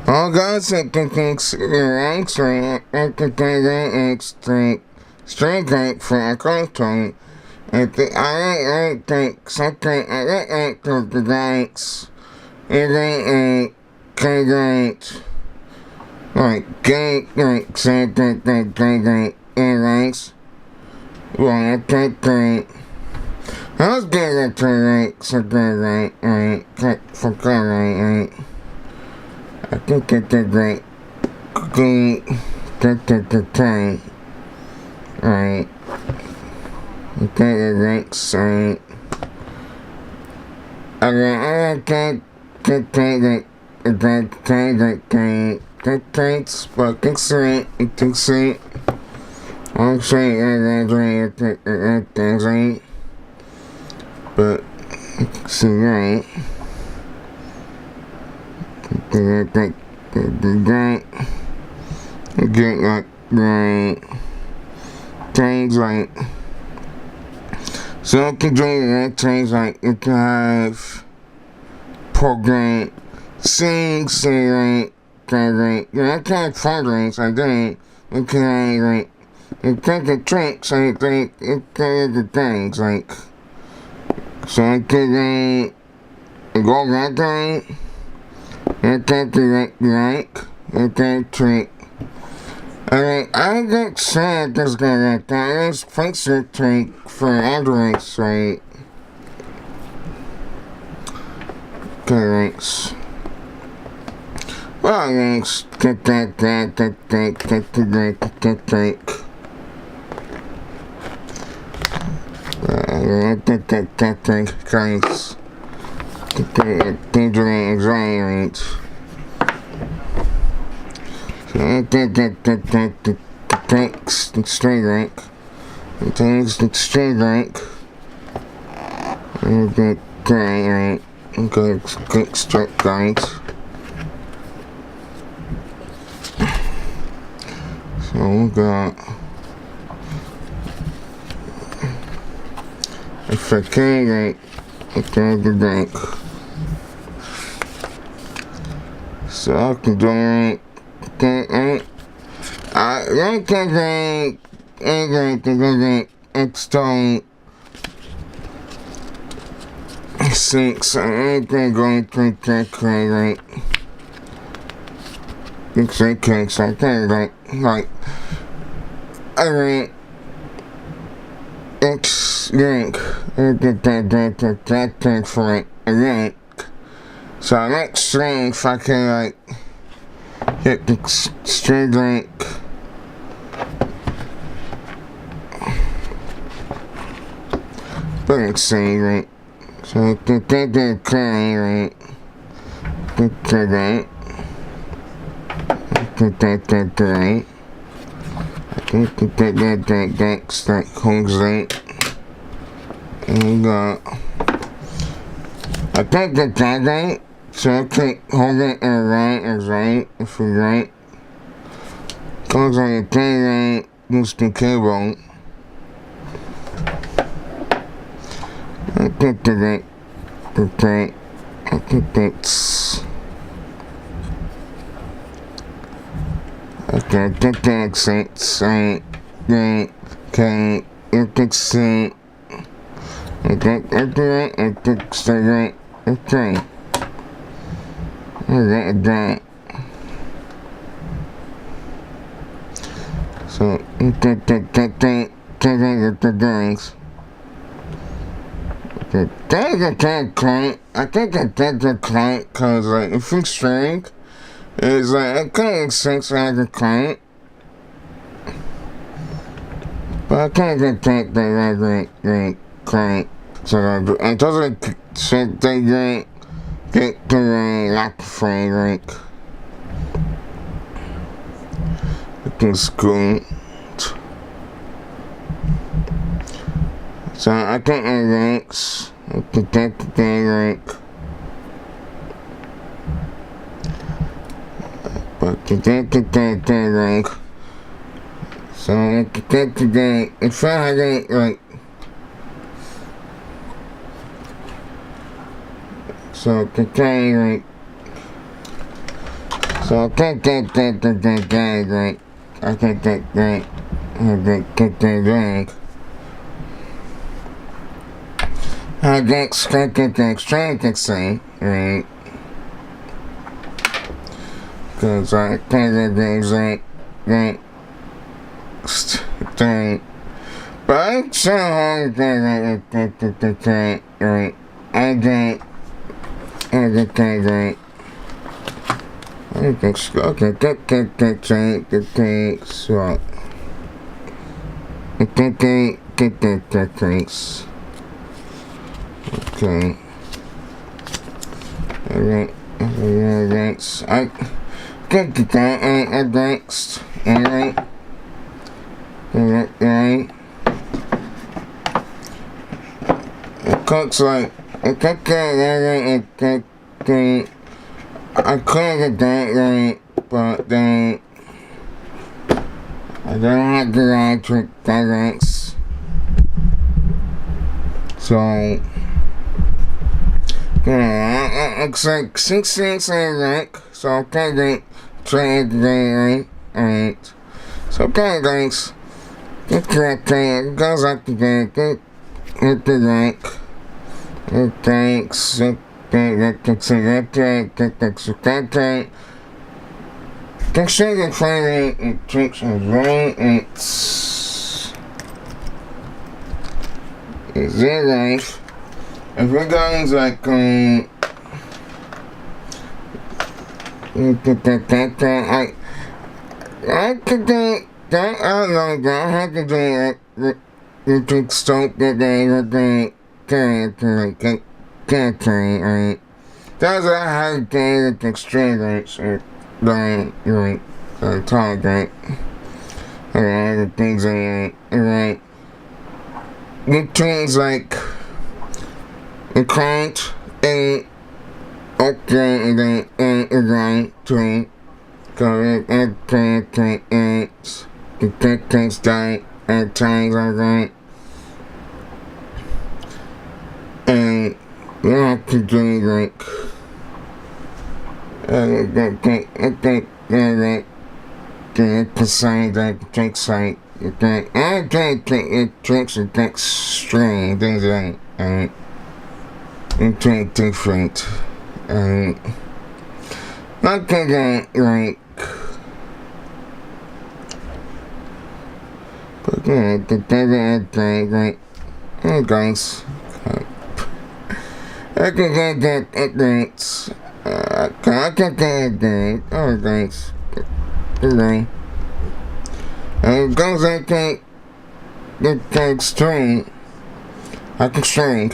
All guys think straight for a content. I think something the ranks. It ain't like gang something ranks. Well, I think I was getting to rank something right for right. I think it's a great the time. Right. I think it ranks right. I think that's fucking sweet. It's sweet. I'm saying that's right. But it's right. The get like things like so it can do things like it can have program sing like I can't progress I think it can like it take the tricks I think it can the things like so it can go that thing. It can't do it can't trick. I get sad this guy like that. It's picture trick for Androids, right? Correct. Well, let's get that guys. Anxiety. So the text and straight rank. The text and straight rank. And the right. Okay, click straight guys. So we got if I can right, okay the rank. So I can do it. I like external 6. I ain't going to take like it's okay, so I can like I mean it's link that for it a link. So next string if I can like hit the string link. But it's saying right. So the play right. The right. Right. I think that holds right. And we got I think that right. So I click hold it and right is right if we right. Comes on the thing right, use the cable. I think that I think that's okay, I think that makes sense. Right, okay, if it's right, I think it's right, okay. That. So the things. The thing client. I think the client cause like if it's string is like it kind of sense like a client. But I can't get the client. So it doesn't set the get to the lock frame like it's cool. So I think it links to get the link. But to get the link. So I can get the if I had it like so to like So I can't get drink. I can't get drink. I can't get drink. I get say, right? Cause I can't get drink. But I'm so hungry, right? I get drink. Okay, so get drinks. Okay. Alright, thanks. I get the drinks. Alright. Alright. It cooks like I couldn't get that right, but then I don't have the electric drinks. So yeah, it's like 6 cents a drink, so I can't get trade today, right? So okay, guys, get it goes up to get the drink. Thanks. Consider finding it takes a right. It's their life. If we're going like I could do that. I don't know. I have to do it. You can stop the day with the character. Right? That's how to get the straight or the target. Alright, the things are right. The things like the crunch and okay, and then right to correct and the text die at times alright. And you have to do like the side that takes like I can't take it takes a text string things like it takes different not that like but yeah the like hey guys I can get it thanks I can get it oh thanks goodbye because I can't get that string I can string